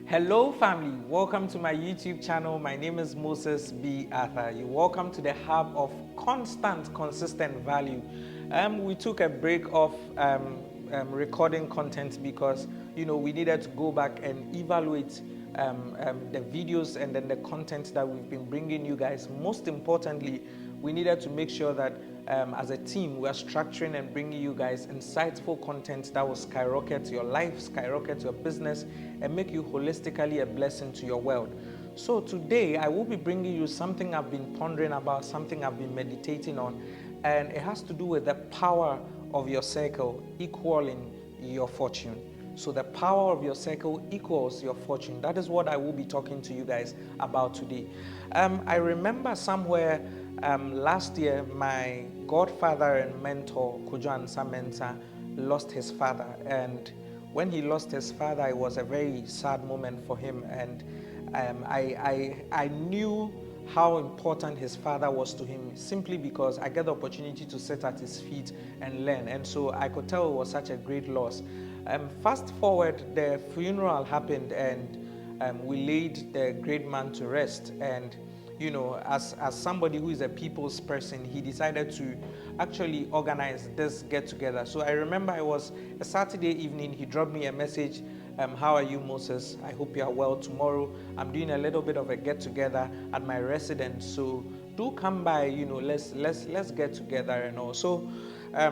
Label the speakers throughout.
Speaker 1: Hello family, welcome to my YouTube channel. My name is Moses B. Arthur. You're welcome to the hub of consistent value. We took a break of recording content because we needed to go back and evaluate the videos and then the content that we've been bringing you guys. Most importantly, we needed to make sure that as a team, we are structuring and bringing you guys insightful content that will skyrocket your life, skyrocket your business, and make you holistically a blessing to your world. So today, I will be bringing you something I've been pondering about, something I've been meditating on, and it has to do with the power of your circle equaling your fortune. So the power of your circle equals your fortune. That is what I will be talking to you guys about today. I remember somewhere last year, my godfather and mentor, Kujan Samenta, lost his father. And when he lost his father, it was a very sad moment for him. And I knew how important his father was to him simply because I get the opportunity to sit at his feet and learn. And so I could tell it was such a great loss. Fast forward, the funeral happened and we laid the great man to rest. And as somebody who is a people's person, he decided to actually organize this get-together. So I remember it was a Saturday evening. He dropped me a message. How are you, Moses? I hope you are well. Tomorrow, I'm doing a little bit of a get-together at my residence. So do come by. Let's get together and all. So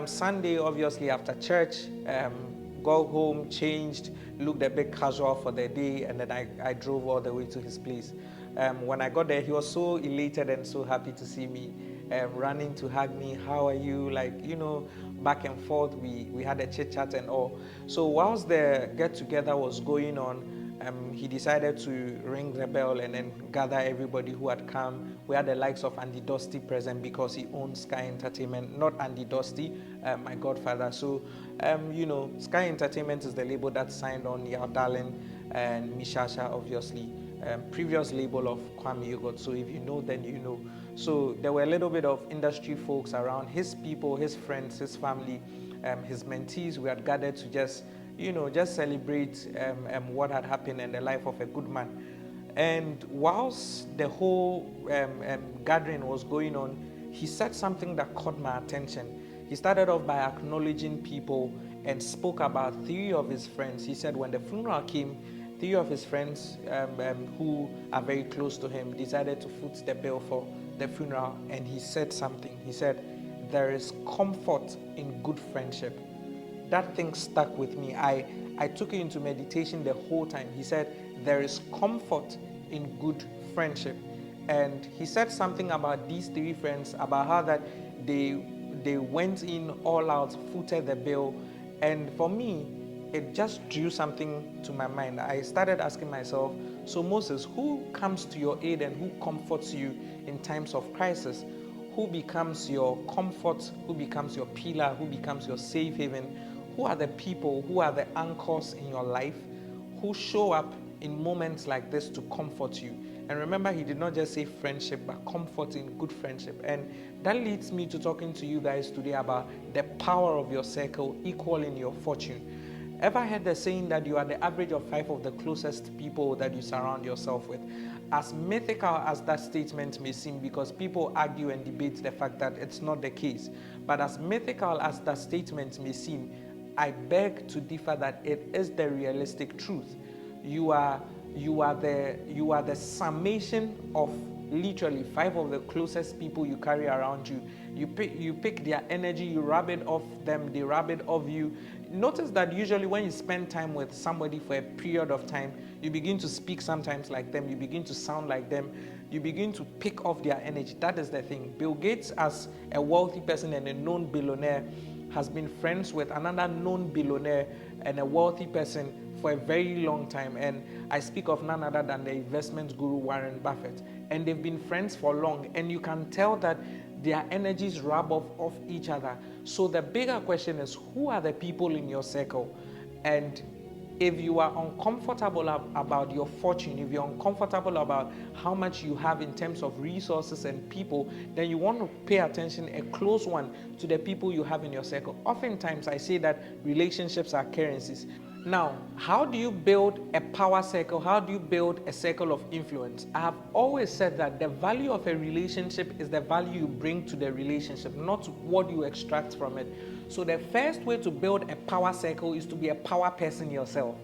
Speaker 1: Sunday, obviously after church, got home, changed, looked a bit casual for the day, and then I drove all the way to his place. When I got there, he was so elated and so happy to see me, running to hug me. How are you? Back and forth. We had a chit chat and all. So whilst the get together was going on, he decided to ring the bell and then gather everybody who had come. We had the likes of Andy Dusty present because he owns Sky Entertainment, not Andy Dusty, my godfather. So, Sky Entertainment is the label that signed on Yao Darling and Mishasha, obviously. Previous label of Kwame Yogurt. So if you know, then you know. So there were a little bit of industry folks around, his people, his friends, his family, his mentees. We had gathered to just celebrate what had happened in the life of a good man. And whilst the whole gathering was going on, he said something that caught my attention. He started off by acknowledging people and spoke about three of his friends. He said when the funeral came, three of his friends who are very close to him decided to foot the bill for the funeral, and he said something. He said, there is comfort in good friendship. That thing stuck with me. I took it into meditation the whole time. He said, there is comfort in good friendship. And he said something about these three friends, about how that they went in all out, footed the bill. And for me, it just drew something to my mind. I started asking myself, so Moses, who comes to your aid and who comforts you in times of crisis? Who becomes your comfort? Who becomes your pillar? Who becomes your safe haven? Who are the people, who are the anchors in your life, who show up in moments like this to comfort you? And remember, he did not just say friendship, but comfort in good friendship. And that leads me to talking to you guys today about the power of your circle equaling your fortune. Ever heard the saying that you are the average of 5 of the closest people that you surround yourself with? As mythical as that statement may seem, because people argue and debate the fact that it's not the case, but as mythical as that statement may seem, I beg to differ that it is the realistic truth. You are the summation of literally 5 of the closest people you carry around you. You pick their energy, you rub it off them, they rub it off you. Notice that usually when you spend time with somebody for a period of time, you begin to speak sometimes like them, you begin to sound like them, you begin to pick off their energy. That is the thing. Bill Gates, as a wealthy person and a known billionaire, has been friends with another known billionaire and a wealthy person for a very long time. And I speak of none other than the investment guru Warren Buffett. And they've been friends for long. And you can tell that their energies rub off each other. So the bigger question is, who are the people in your circle? And if you are uncomfortable about your fortune, if you're uncomfortable about how much you have in terms of resources and people, then you want to pay attention, a close one, to the people you have in your circle. Oftentimes I say that relationships are currencies. Now, how do you build a power circle? How do you build a circle of influence? I have always said that the value of a relationship is the value you bring to the relationship, not what you extract from it. So the first way to build a power circle is to be a power person yourself.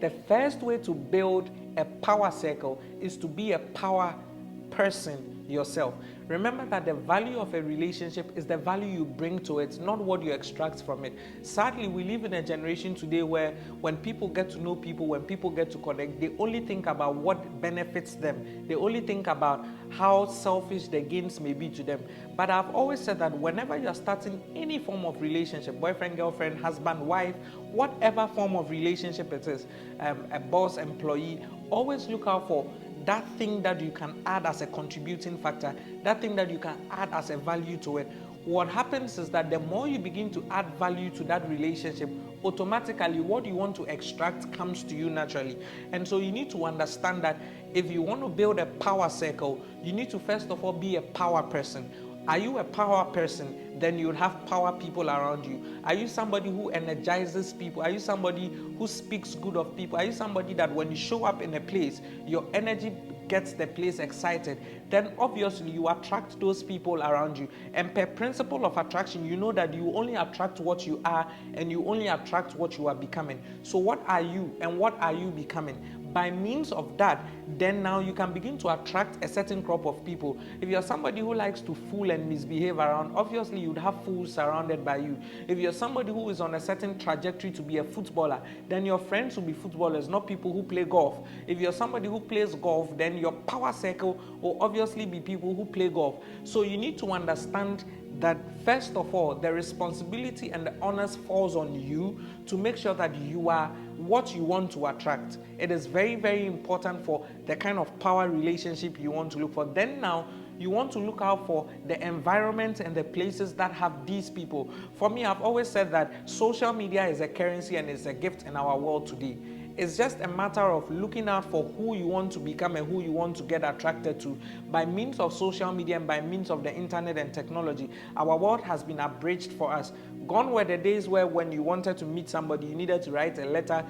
Speaker 1: The first way to build a power circle is to be a power person yourself. Remember that the value of a relationship is the value you bring to it, not what you extract from it. Sadly, we live in a generation today where when people get to know people, when people get to connect, they only think about what benefits them. They only think about how selfish the gains may be to them. But I've always said that whenever you're starting any form of relationship, boyfriend, girlfriend, husband, wife, whatever form of relationship it is, a boss, employee, always look out for that thing that you can add as a contributing factor, that thing that you can add as a value to it. What happens is that the more you begin to add value to that relationship, automatically what you want to extract comes to you naturally. And so you need to understand that if you want to build a power circle, you need to first of all be a power person. Are you a power person? Then you'll have power people around you. Are you somebody who energizes people? Are you somebody who speaks good of people? Are you somebody that when you show up in a place, your energy gets the place excited? Then obviously you attract those people around you. And per principle of attraction, you know that you only attract what you are and you only attract what you are becoming. So what are you and what are you becoming? By means of that, then now you can begin to attract a certain crop of people. If you're somebody who likes to fool and misbehave around, obviously you'd have fools surrounded by you. If you're somebody who is on a certain trajectory to be a footballer, then your friends will be footballers, not people who play golf. If you're somebody who plays golf, then your power circle will obviously be people who play golf. So you need to understand that first of all, the responsibility and the onus falls on you to make sure that you are what you want to attract. It is very, very important for the kind of power relationship you want to look for. Then now, you want to look out for the environment and the places that have these people. For me, I've always said that social media is a currency and it's a gift in our world today. It's just a matter of looking out for who you want to become and who you want to get attracted to. By means of social media and by means of the internet and technology, our world has been abridged for us. Gone were the days where when you wanted to meet somebody, you needed to write a letter,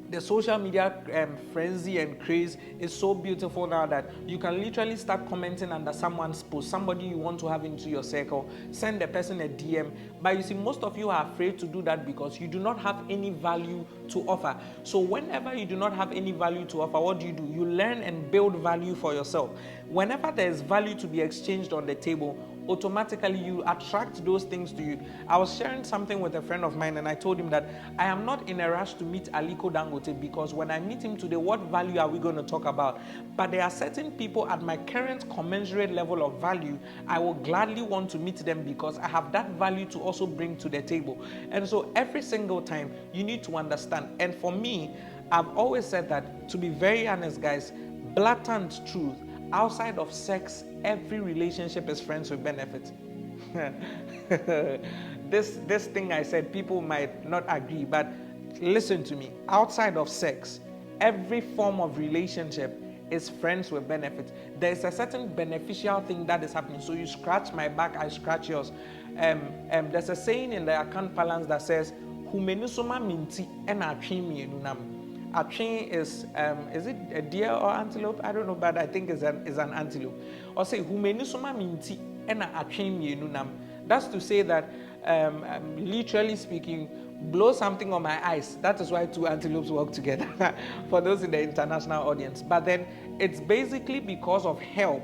Speaker 1: the social media frenzy and craze is so beautiful now that you can literally start commenting under someone's post, somebody you want to have into your circle, send the person a DM. But you see, most of you are afraid to do that because you do not have any value to offer. So whenever you do not have any value to offer, what do? You learn and build value for yourself. Whenever there is value to be exchanged on the table, automatically you attract those things to you. I was sharing something with a friend of mine and I told him that I am not in a rush to meet Aliko Dangote because when I meet him today, what value are we going to talk about? But there are certain people at my current commensurate level of value, I will gladly want to meet them because I have that value to also bring to the table. And so every single time you need to understand. And for me, I've always said that, to be very honest, guys, blatant truth, outside of sex, every relationship is friends with benefits. This thing I said, people might not agree, but listen to me. Outside of sex, every form of relationship is friends with benefits. There's a certain beneficial thing that is happening. So you scratch my back, I scratch yours. There's a saying in the account balance that says, "Humenusoma minti ena atwimi enunam." Atwin is it a deer or antelope? I don't know, but I think it's an antelope. Or say, "Humenusoma minti ena atwimi enunam." That's to say that, literally speaking, blow something on my eyes. That is why two antelopes work together, for those in the international audience. But then it's basically because of help.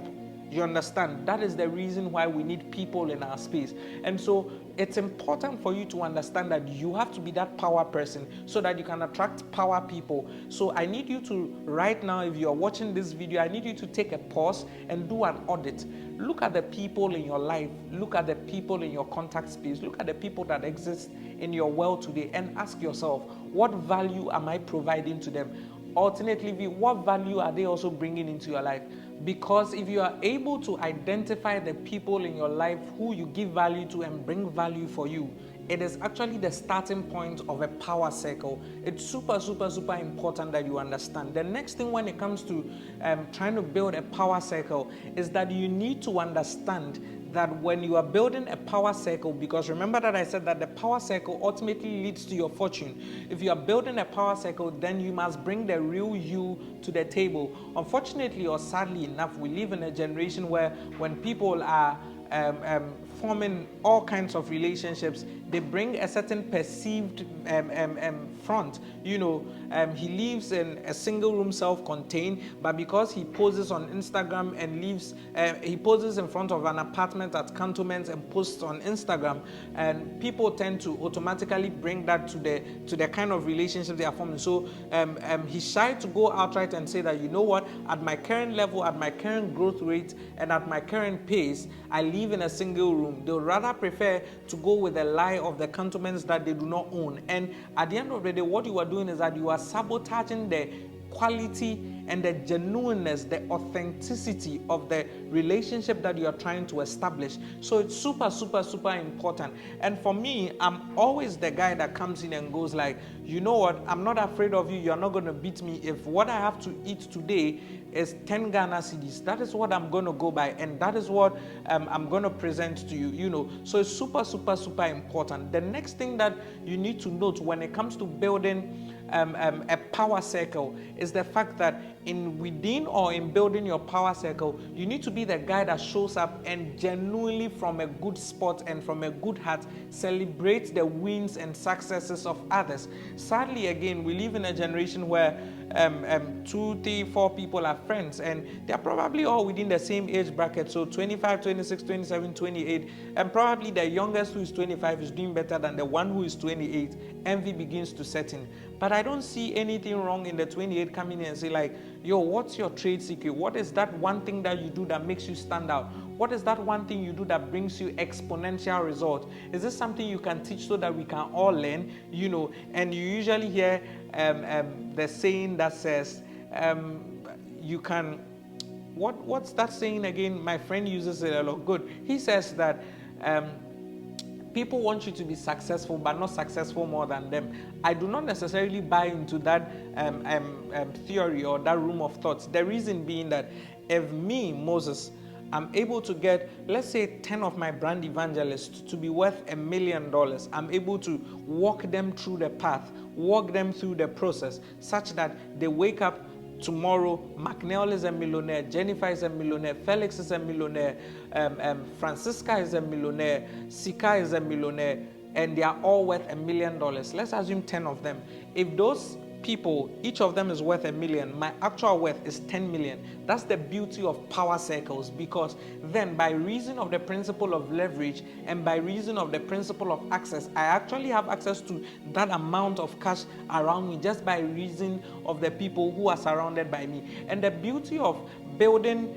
Speaker 1: You understand? That is the reason why we need people in our space. And so it's important for you to understand that you have to be that power person so that you can attract power people. So I need you to, right now, if you're watching this video, I need you to take a pause and do an audit. Look at the people in your life. Look at the people in your contact space. Look at the people that exist in your world today and ask yourself, what value am I providing to them? Alternately, what value are they also bringing into your life? Because if you are able to identify the people in your life who you give value to and bring value for you, it is actually the starting point of a power circle. It's super, super, super important that you understand. The next thing when it comes to trying to build a power circle is that you need to understand that when you are building a power circle, because remember that I said that the power circle ultimately leads to your fortune. If you are building a power circle, then you must bring the real you to the table. Unfortunately or sadly enough, we live in a generation where when people are forming all kinds of relationships, they bring a certain perceived front. He lives in a single room, self-contained, but because he poses on Instagram and he poses in front of an apartment at Cantonments and posts on Instagram, and people tend to automatically bring that to the kind of relationship they are forming. So he's shy to go outright and say that, you know what, at my current level, at my current growth rate, and at my current pace, I live in a single room. They'll rather prefer to go with the lie of the cantonments that they do not own. And at the end of the day, what you are doing is that you are sabotaging the quality and the genuineness, the authenticity of the relationship that you are trying to establish. So it's super, super, super important. And for me, I'm always the guy that comes in and goes like, you know what, I'm not afraid of you. You're not going to beat me. If what I have to eat today is 10 Ghana cedis, that is what I'm going to go by. And that is what I'm going to present to you, So it's super, super, super important. The next thing that you need to note when it comes to building a power circle is the fact that within or in building your power circle, you need to be the guy that shows up and genuinely from a good spot and from a good heart celebrates the wins and successes of others. Sadly, again, we live in a generation where 2, 3, 4 people are friends, and they're probably all within the same age bracket. So 25, 26, 27, 28, and probably the youngest who is 25 is doing better than the one who is 28. Envy begins to set in. But I don't see anything wrong in the 28 coming in and say like, yo, what's your trade secret? What is that one thing that you do that makes you stand out? What is that one thing you do that brings you exponential results? Is this something you can teach so that we can all learn? And you usually hear the saying that says, you can, what's that saying again? My friend uses it a lot. Good. He says that people want you to be successful, but not successful more than them. I do not necessarily buy into that theory or that room of thoughts. The reason being that if me, Moses, I'm able to get, let's say, 10 of my brand evangelists to be worth $1 million. I'm able to walk them through the path, walk them through the process, such that they wake up tomorrow, McNeil is a millionaire, Jennifer is a millionaire, Felix is a millionaire, Francisca is a millionaire, Sika is a millionaire, and they are all worth $1 million. Let's assume 10 of them. If those people, each of them is worth $1 million, my actual worth is 10 million. That's the beauty of power circles, because then by reason of the principle of leverage and by reason of the principle of access, I actually have access to that amount of cash around me just by reason of the people who are surrounded by me. And the beauty of building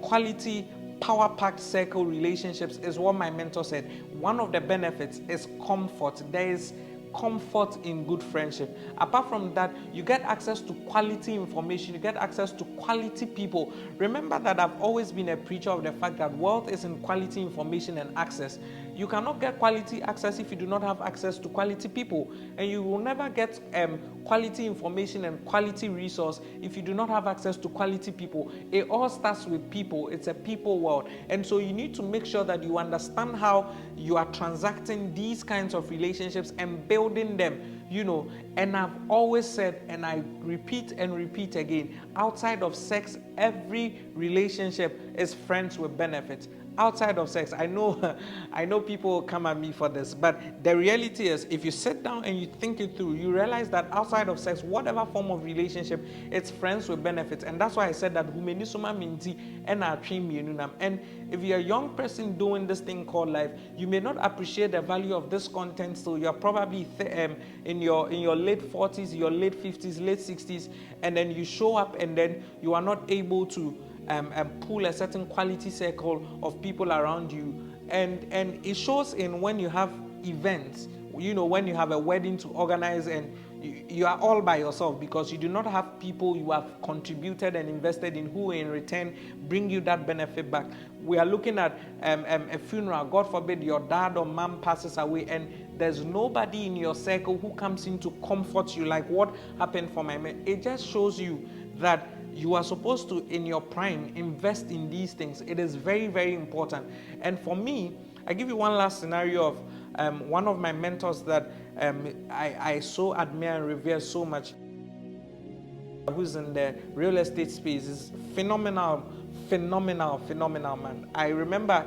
Speaker 1: quality power-packed circle relationships is what my mentor said. One of the benefits is comfort. There is comfort in good friendship. Apart from that, you get access to quality information, you get access to quality people. Remember that I've always been a preacher of the fact that wealth is in quality information and access. You cannot get quality access if you do not have access to quality people, and you will never get quality information and quality resource if you do not have access to quality people. It all starts with people. It's a people world, and so you need to make sure that you understand how you are transacting these kinds of relationships and building them. And I've always said, and I repeat and repeat again, outside of sex, every relationship is friends with benefits. Outside of sex, I know people come at me for this, but the reality is, if you sit down and you think it through, you realize that outside of sex, whatever form of relationship, it's friends with benefits. And that's why I said that humanisuma minti and and if you're a young person doing this thing called life, you may not appreciate the value of this content. So you're probably in your late 40s, your late 50s, late 60s, and then you show up and then you are not able to pull a certain quality circle of people around you, and it shows in when you have events, when you have a wedding to organize and you are all by yourself because you do not have people you have contributed and invested in who in return bring you that benefit back. We are looking at a funeral. God forbid your dad or mom passes away and there's nobody in your circle who comes in to comfort you like what happened for my man. It just shows you that you are supposed to, in your prime, invest in these things. It is very, very important. And for me, I give you one last scenario of one of my mentors that I so admire and revere so much, who's in the real estate space. Is phenomenal man. I remember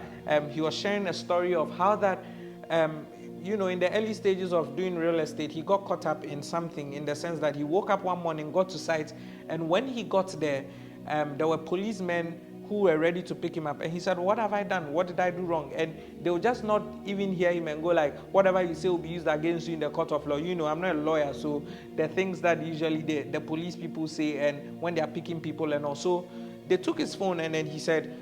Speaker 1: he was sharing a story of how that in the early stages of doing real estate, he got caught up in something, in the sense that he woke up one morning, got to site, and when he got there, there were policemen who were ready to pick him up. And he said, what have I done? What did I do wrong? And they will just not even hear him and go like, whatever you say will be used against you in the court of law. I'm not a lawyer, so the things that usually the police people say, and when they are picking people and also, they took his phone, and then he said,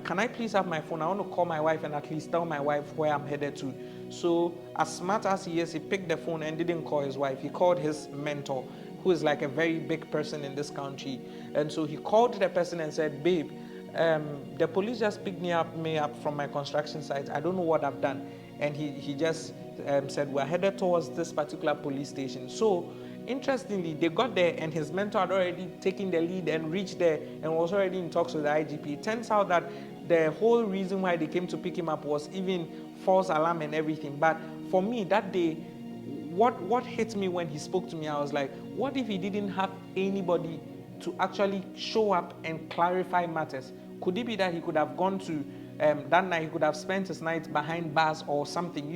Speaker 1: can I please have my phone? I want to call my wife and at least tell my wife where I'm headed to. So as smart as he is, he picked the phone and didn't call his wife. He called his mentor, who is like a very big person in this country. And so he called the person and said, babe, the police just picked me up from my construction site. I don't know what I've done. And he just said, we're headed towards this particular police station. So interestingly, they got there and his mentor had already taken the lead and reached there and was already in talks with the IGP. It turns out that the whole reason why they came to pick him up was even false alarm and everything. But for me, that day, what hit me when he spoke to me, I was like, what if he didn't have anybody to actually show up and clarify matters? Could it be that he could have gone to that night, he could have spent his night behind bars or something,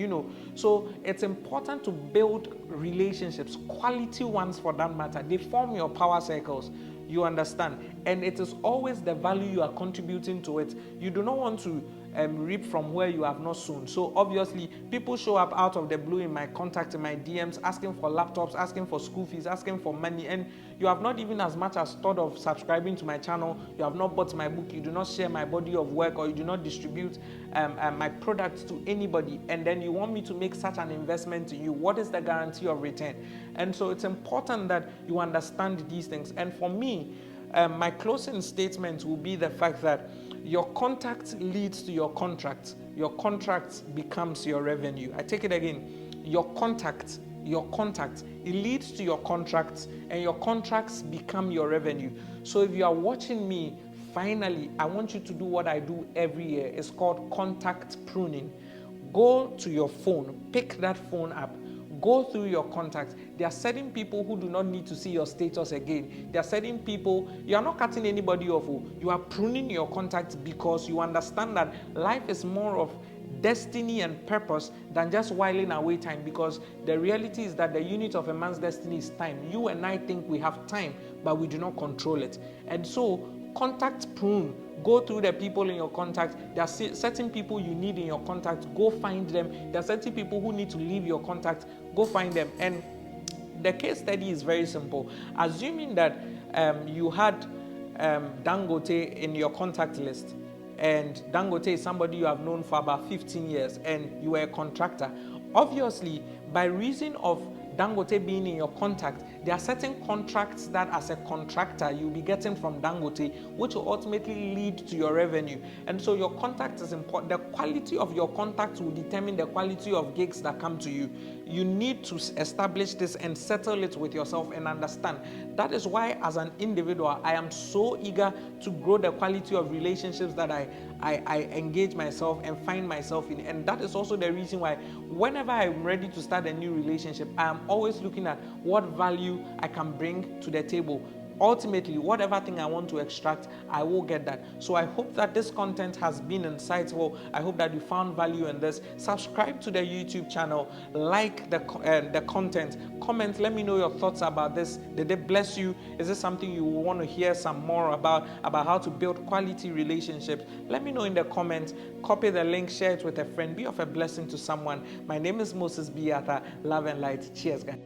Speaker 1: So it's important to build relationships, quality ones for that matter. They form your power circles, you understand? And it is always the value you are contributing to it. You do not want to reap from where you have not sown. So obviously, people show up out of the blue in my contact, in my DMs, asking for laptops, asking for school fees, asking for money, and you have not even as much as thought of subscribing to my channel. You have not bought my book, you do not share my body of work, or you do not distribute my products to anybody, and then you want me to make such an investment to you. What is the guarantee of return? And so it's important that you understand these things. And for me, my closing statement will be the fact that your contact leads to your contract. Your contract becomes your revenue. I take it again. Your contact, it leads to your contracts, and your contracts become your revenue. So if you are watching me, finally, I want you to do what I do every year. It's called contact pruning. Go to your phone, pick that phone up, go through your contacts. There are certain people who do not need to see your status again. There are certain people, you are not cutting anybody off. You are pruning your contacts because you understand that life is more of destiny and purpose than just whiling away time, because the reality is that the unit of a man's destiny is time. You and I think we have time, but we do not control it. And so contact prune. Go through the people in your contact. There are certain people you need in your contact. Go find them. There are certain people who need to leave your contact. Go find them. And the case study is very simple. Assuming that you had Dangote in your contact list, and Dangote is somebody you have known for about 15 years, and you were a contractor. Obviously, by reason of Dangote being in your contact, there are certain contracts that as a contractor you'll be getting from Dangote, which will ultimately lead to your revenue. And so your contact is important. The quality of your contacts will determine the quality of gigs that come to you. You need to establish this and settle it with yourself and understand. That is why, as an individual, I am so eager to grow the quality of relationships that I engage myself and find myself in. And that is also the reason why whenever I'm ready to start a new relationship, I am always looking at what value I can bring to the table. Ultimately, whatever thing I want to extract, I will get that. So I hope that this content has been insightful. I hope that you found value in this. Subscribe to the YouTube channel, like the content, comment, let me know your thoughts about this. Did it bless you? Is this something you want to hear some more about how to build quality relationships? Let me know in the comments. Copy the link, share it with a friend, be of a blessing to someone. My name is Moses B. Arthur. Love and light. Cheers, guys.